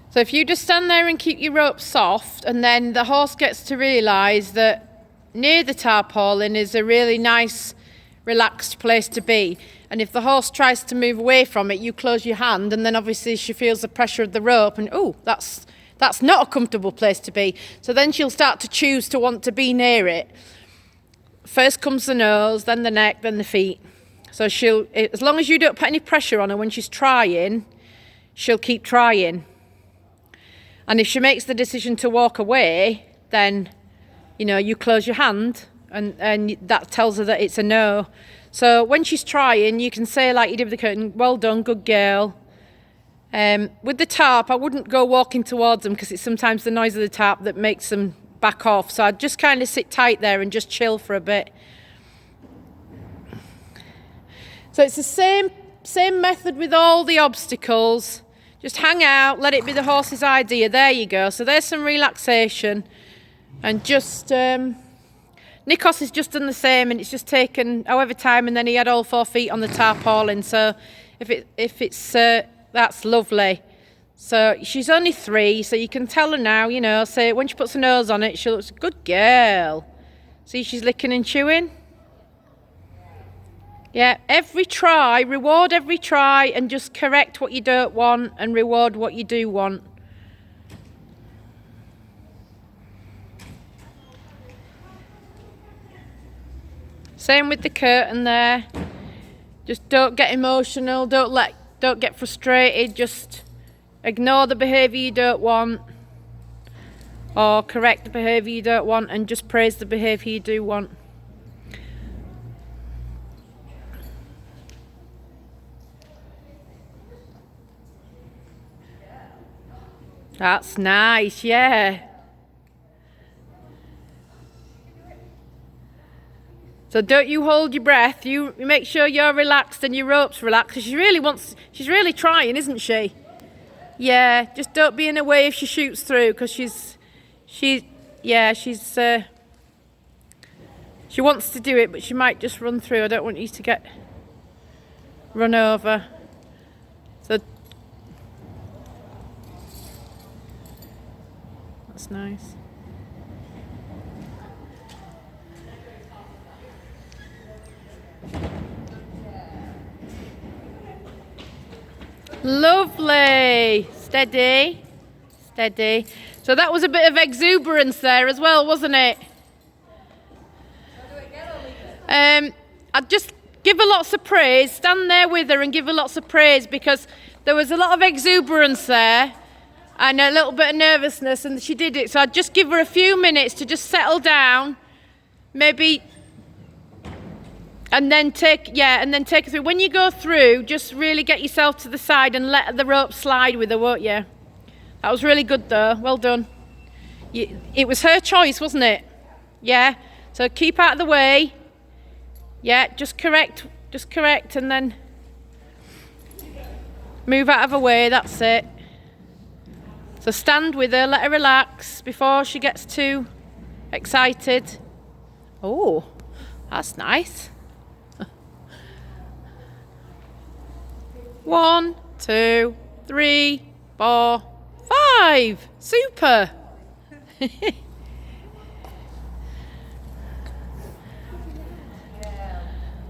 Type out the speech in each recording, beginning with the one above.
So if you just stand there and keep your rope soft, and then the horse gets to realise that near the tarpaulin is a really nice, relaxed place to be. And if the horse tries to move away from it, you close your hand, and then obviously she feels the pressure of the rope, and oh, that's not a comfortable place to be. So then she'll start to choose to want to be near it. First comes the nose, then the neck, then the feet. So as long as you don't put any pressure on her when she's trying, she'll keep trying. And if she makes the decision to walk away, then, you close your hand, and that tells her that it's a no. So when she's trying, you can say, like you did with the curtain, well done, good girl. With the tarp, I wouldn't go walking towards them, because it's sometimes the noise of the tarp that makes them back off. So I'd just kind of sit tight there and just chill for a bit. So it's the same method with all the obstacles. Just hang out, let it be the horse's idea. There you go. So there's some relaxation. And just, Nikos has just done the same, and it's just taken however time, and then he had all 4 feet on the tarpaulin. So if it's that's lovely. So she's only 3, so you can tell her now, say when she puts her nose on it, she looks a good girl. See, she's licking and chewing. Yeah, every try, reward every try, and just correct what you don't want and reward what you do want. Same with the curtain there. Just don't get emotional, don't get frustrated, just ignore the behaviour you don't want, or correct the behaviour you don't want, and just praise the behaviour you do want. That's nice, yeah. So don't you hold your breath. You make sure you're relaxed and your rope's relaxed. She's really trying, isn't she? Yeah, just don't be in her way if she shoots through, because she wants to do it, but she might just run through. I don't want you to get run over. So that's nice. Lovely. Steady. Steady. So that was a bit of exuberance there as well, wasn't it? I'd just give her lots of praise. Stand there with her and give her lots of praise, because there was a lot of exuberance there and a little bit of nervousness, and she did it. So I'd just give her a few minutes to just settle down, maybe, and then take her through. When you go through, just really get yourself to the side and let the rope slide with her, won't you? That was really good though. Well done. It was her choice, wasn't it? Yeah. So keep out of the way. Yeah, just correct, and then move out of her way. That's it. So stand with her, let her relax before she gets too excited. Oh, that's nice. 1, 2, 3, 4, 5. Super.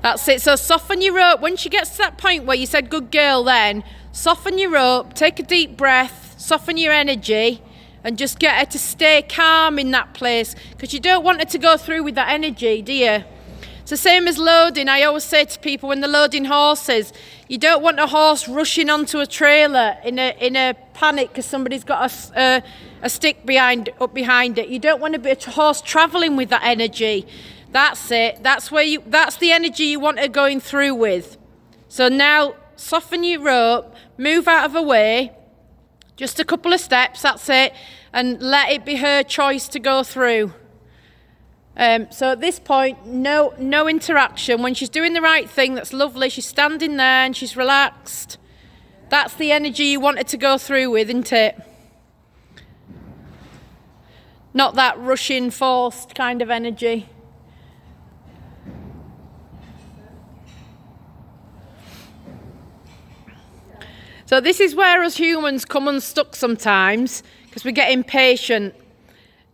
That's it. So soften your rope. When she gets to that point where you said good girl, then soften your rope, take a deep breath, soften your energy, and just get her to stay calm in that place, because you don't want her to go through with that energy, do you? It's the same as loading. I always say to people when they're loading horses, you don't want a horse rushing onto a trailer in a panic because somebody's got a stick up behind it. You don't want to be a horse travelling with that energy. That's it. That's the energy you want her going through with. So now soften your rope, move out of her way, just a couple of steps, that's it, and let it be her choice to go through. So at this point, no interaction. When she's doing the right thing, that's lovely. She's standing there and she's relaxed. That's the energy you want her to go through with, isn't it? Not that rushing, forced kind of energy. So this is where us humans come unstuck sometimes, because we get impatient.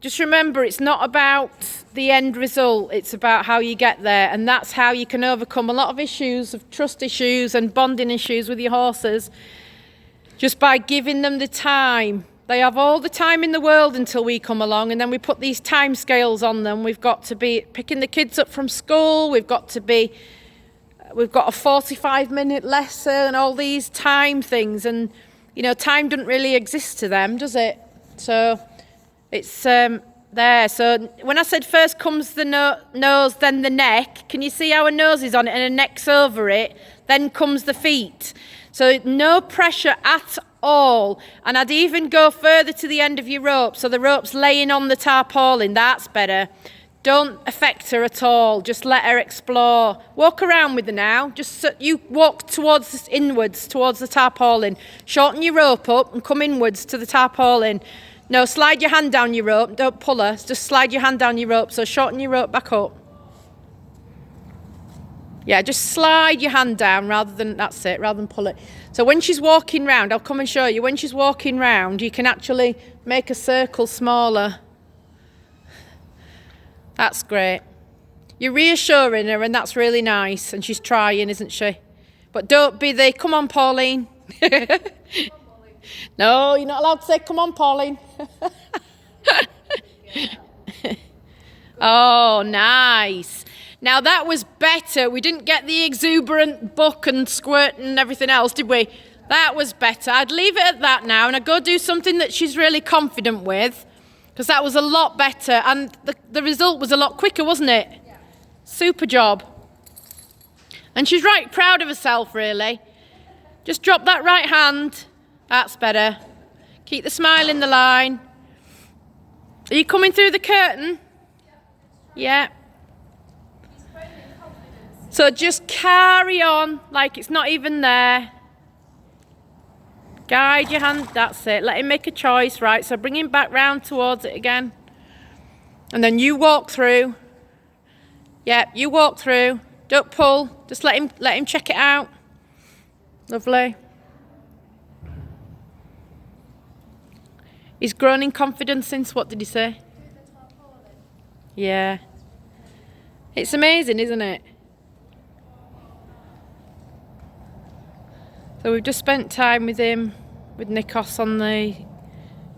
Just remember, it's not about the end result, it's about how you get there, and that's how you can overcome a lot of issues, of trust issues and bonding issues with your horses, just by giving them the time. They have all the time in the world until we come along, and then we put these time scales on them. We've got to be picking the kids up from school, we've got a 45-minute lesson, all these time things, and time doesn't really exist to them, does it? So it's there. So when I said first comes the nose, then the neck, can you see how a nose is on it and a neck's over it? Then comes the feet. So no pressure at all. And I'd even go further to the end of your rope, so the rope's laying on the tarpaulin. That's better. Don't affect her at all. Just let her explore. Walk around with her now. Just so you walk inwards towards the tarpaulin. Shorten your rope up and come inwards to the tarpaulin. No, slide your hand down your rope. Don't pull her. Just slide your hand down your rope. So shorten your rope back up. Yeah, just slide your hand down rather than pull it. So when she's walking round, I'll come and show you. When she's walking round, you can actually make a circle smaller. That's great. You're reassuring her, and that's really nice. And she's trying, isn't she? But don't be the, come on, Pauline. No, you're not allowed to say, come on, Pauline. Oh, nice. Now that was better. We didn't get the exuberant buck and squirt and everything else, did we? That was better. I'd leave it at that now, and I'd go do something that she's really confident with, because that was a lot better, and the result was a lot quicker, wasn't it? Yeah. Super job. And she's right proud of herself, really. Just drop that right hand. That's better. Keep the smile in the line. Are you coming through the curtain? Yeah. So just carry on like it's not even there. Guide your hand, that's it. Let him make a choice, right? So bring him back round towards it again. And then you walk through. Yeah, you walk through. Don't pull. Just let him check it out. Lovely. He's grown in confidence since, what did he say? Yeah. It's amazing, isn't it? So we've just spent time with him, with Nikos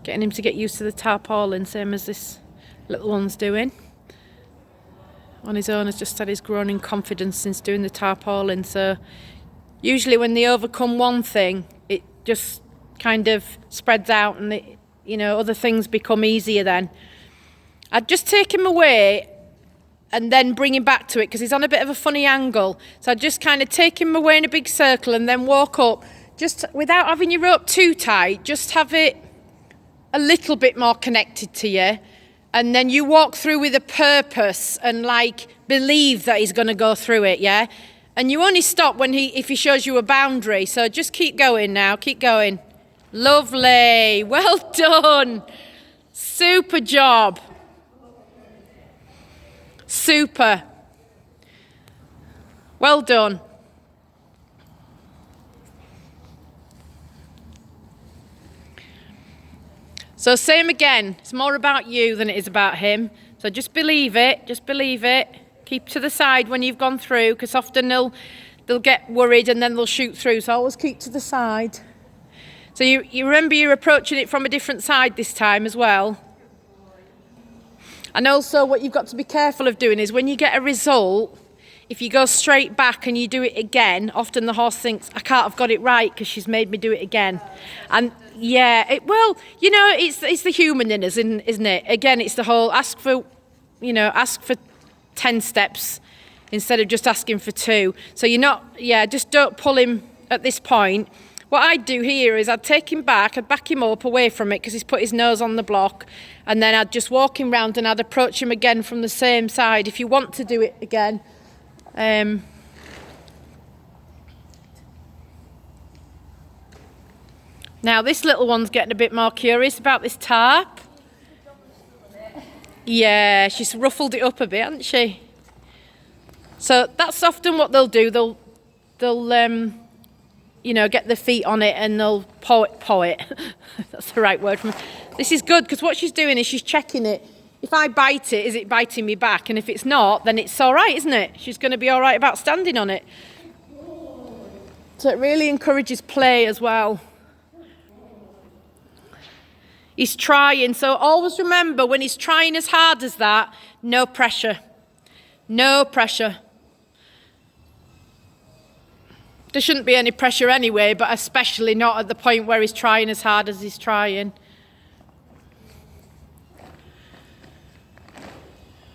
getting him to get used to the tarpaulin, same as this little one's doing. On his own, has just said he's grown in confidence since doing the tarpaulin. So usually when they overcome one thing, it just kind of spreads out, and other things become easier then. I'd just take him away and then bring him back to it, because he's on a bit of a funny angle. So I'd just kind of take him away in a big circle and then walk up, just without having your rope too tight, just have it a little bit more connected to you. And then you walk through with a purpose and believe that he's going to go through it, yeah? And you only stop if he shows you a boundary. So just keep going now, keep going. Lovely, well done. Super job. Super. Well done. So same again. It's more about you than it is about him. So just believe it. Just believe it. Keep to the side when you've gone through, because often they'll get worried and then they'll shoot through. So always keep to the side. So you remember you're approaching it from a different side this time as well. And also what you've got to be careful of doing is when you get a result, if you go straight back and you do it again, often the horse thinks, I can't have got it right because she's made me do it again. And yeah, it's the human in us, isn't it? Again, it's the whole ask for 10 steps instead of just asking for 2. So just don't pull him at this point. What I'd do here is I'd take him back, I'd back him up away from it because he's put his nose on the block, and then I'd just walk him round and I'd approach him again from the same side if you want to do it again. Now this little one's getting a bit more curious about this tarp. Yeah, she's ruffled it up a bit, hasn't she? So that's often what they'll do. They'll get their feet on it and they'll paw it. That's the right word. This is good because what she's doing is she's checking it. If I bite it, is it biting me back? And if it's not, then it's all right, isn't it? She's going to be all right about standing on it. So it really encourages play as well. He's trying, so always remember when he's trying as hard as that, no pressure. No pressure. There shouldn't be any pressure anyway, but especially not at the point where he's trying as hard as he's trying.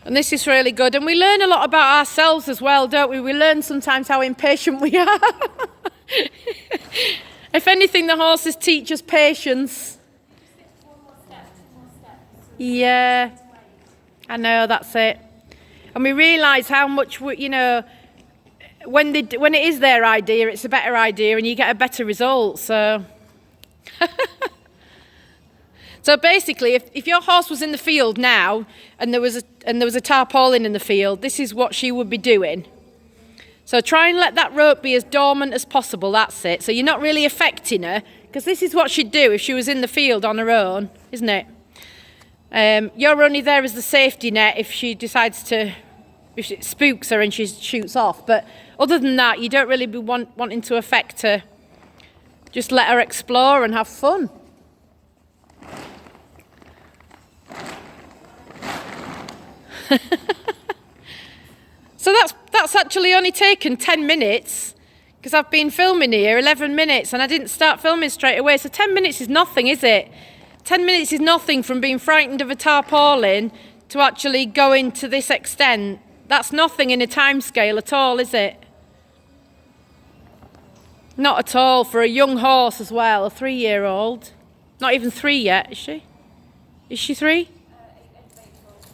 And this is really good. And we learn a lot about ourselves as well, don't we? We learn sometimes how impatient we are. If anything, the horses teach us patience. Yeah, I know, that's it. And we realise how much, when it is their idea, it's a better idea and you get a better result, so. So basically, if your horse was in the field now and there was a tarpaulin in the field, this is what she would be doing. So try and let that rope be as dormant as possible, that's it. So you're not really affecting her, because this is what she'd do if she was in the field on her own, isn't it? You're only there as the safety net if she decides to, if it spooks her and she shoots off. But other than that, you don't really be wanting to affect her. Just let her explore and have fun. So that's actually only taken 10 minutes, because I've been filming here 11 minutes and I didn't start filming straight away. So 10 minutes is nothing, is it? 10 minutes is nothing from being frightened of a tarpaulin to actually going to this extent. That's nothing in a time scale at all, is it? Not at all for a young horse as well, a 3-year-old. Not even 3 yet, is she? Is she 3?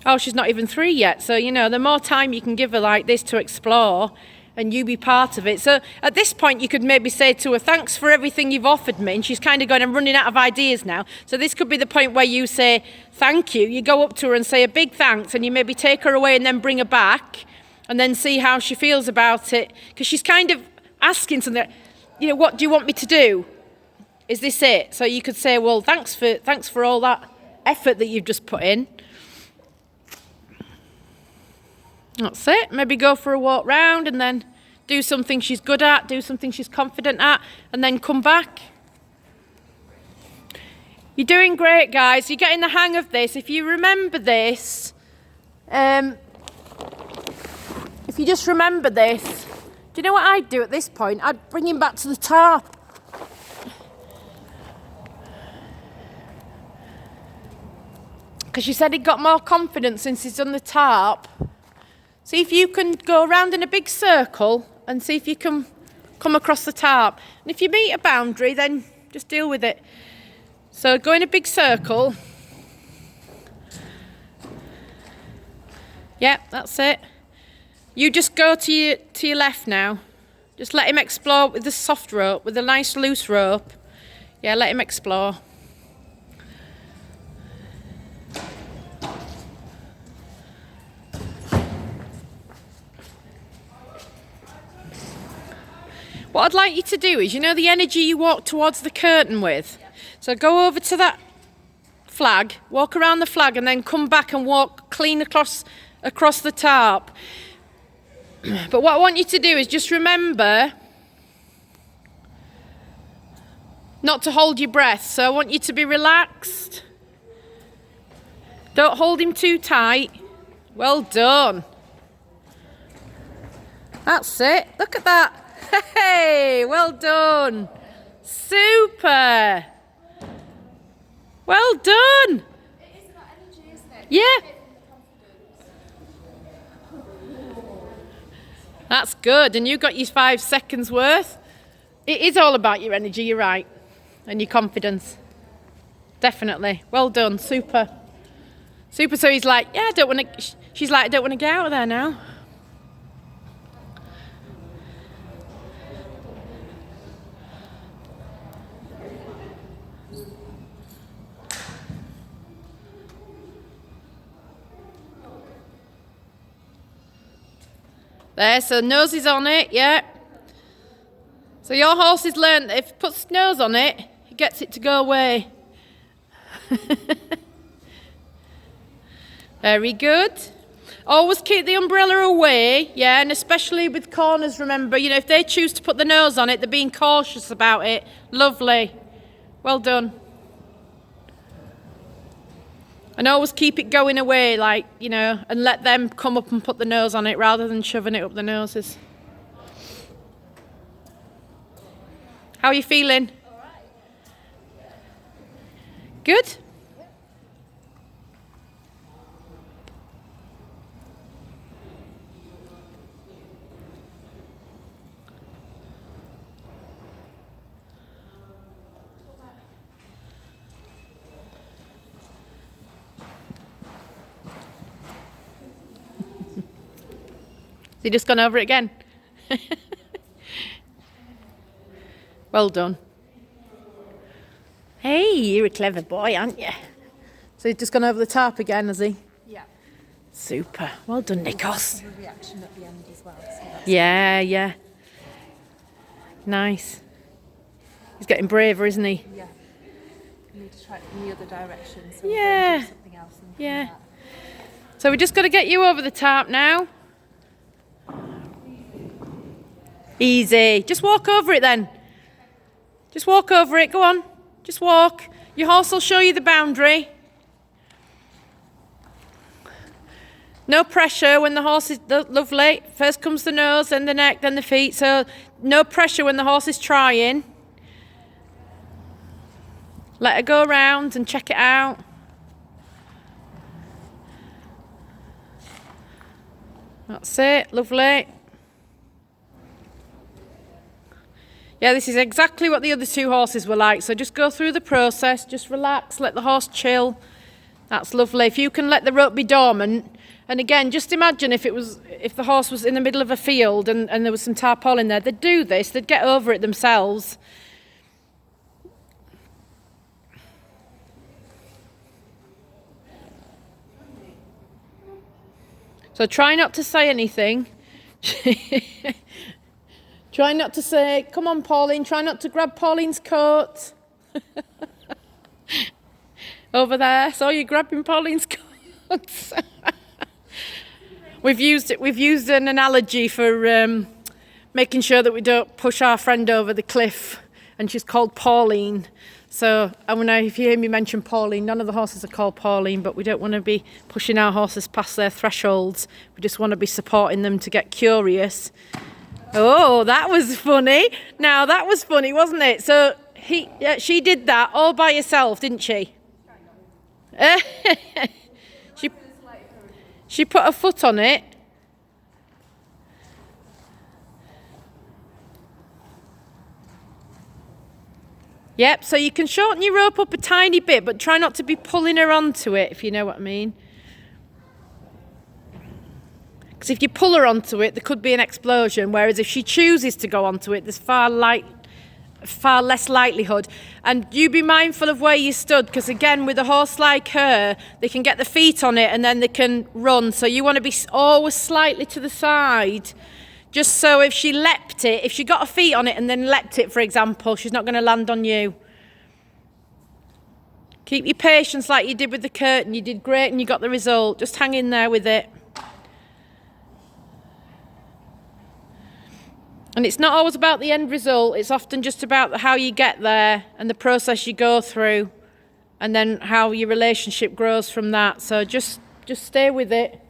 Oh, she's not even 3 yet. So, the more time you can give her like this to explore and you be part of it. So at this point, you could maybe say to her, thanks for everything you've offered me. And she's kind of going, I'm running out of ideas now. So this could be the point where you say, thank you. You go up to her and say a big thanks and you maybe take her away and then bring her back and then see how she feels about it. Because she's kind of asking something, what do you want me to do? Is this it? So you could say, well, thanks for all that effort that you've just put in. That's it. Maybe go for a walk round and then do something she's good at, do something she's confident at, and then come back. You're doing great, guys. You're getting the hang of this. If you remember this, if you just remember this, do you know what I'd do at this point? I'd bring him back to the tarp. Because you said he got more confidence since he's done the tarp. See if you can go around in a big circle and see if you can come across the tarp. And if you meet a boundary, then just deal with it. So go in a big circle. Yep, that's it. You just go to your left now. Just let him explore with the soft rope, with a nice loose rope. Yeah, let him explore. What I'd like you to do is, the energy you walk towards the curtain with? So go over to that flag, walk around the flag, and then come back and walk clean across the tarp. But what I want you to do is just remember not to hold your breath. So I want you to be relaxed. Don't hold him too tight. Well done. That's it. Look at that. Hey, well done. Super. Well done. It is about energy, isn't it? Yeah. That's good. And you got your 5 seconds worth. It is all about your energy, you're right. And your confidence. Definitely. Well done. Super. Super. So he's like, yeah, she's like, I don't want to get out of there now. There, so nose is on it, yeah. So your horse has learned that if it puts its nose on it, it gets it to go away. Very good. Always keep the umbrella away, yeah, and especially with corners, remember, you know, if they choose to put the nose on it, they're being cautious about it. Lovely. Well done. And always keep it going away, like, you know, and let them come up and put the nose on it rather than shoving it up their noses. How are you feeling? All right. Good? Has he just gone over it again? Well done. Hey, you're a clever boy, aren't you? So he's just gone over the tarp again, has he? Yeah. Super. Well done, Nikos. The reaction at the end as well. So that's Yeah. Nice. He's getting braver, isn't he? yeah. You need to try it in the other direction. So Yeah. do something else and Yeah. come back. So we just got to get you over the tarp now. Easy. Just walk over it then. Just walk over it. Go on. Just walk. Your horse will show you the boundary. No pressure when the horse is lovely. First comes the nose, then the neck, then the feet. So no pressure when the horse is trying. Let her go around and check it out. That's it. Lovely. Yeah, this is exactly what the other two horses were like. So just go through the process, just relax, let the horse chill. That's lovely. If you can let the rope be dormant, and again, just imagine if the horse was in the middle of a field and there was some tarpaulin there, they'd do this, they'd get over it themselves. So try not to say anything. Try not to say, come on, Pauline. Try not to grab Pauline's coat. Over there. So you're grabbing Pauline's coat. We've used an analogy for making sure that we don't push our friend over the cliff. And she's called Pauline. So if you hear me mention Pauline, none of the horses are called Pauline, but we don't want to be pushing our horses past their thresholds. We just want to be supporting them to get curious. Oh, that was funny. Now, that was funny, wasn't it? So she did that all by herself, didn't she? She put her foot on it. Yep, so you can shorten your rope up a tiny bit, but try not to be pulling her onto it, if you know what I mean. Because if you pull her onto it, there could be an explosion, whereas if she chooses to go onto it, there's far less likelihood. And you be mindful of where you stood, because again, with a horse like her, they can get the feet on it and then they can run. So you want to be always slightly to the side, just so if she leapt it, if she got her feet on it and then leapt it, for example, she's not going to land on you. Keep your patience like you did with the curtain. You did great and you got the result. Just hang in there with it. And it's not always about the end result. It's often just about how you get there and the process you go through and then how your relationship grows from that. So just stay with it.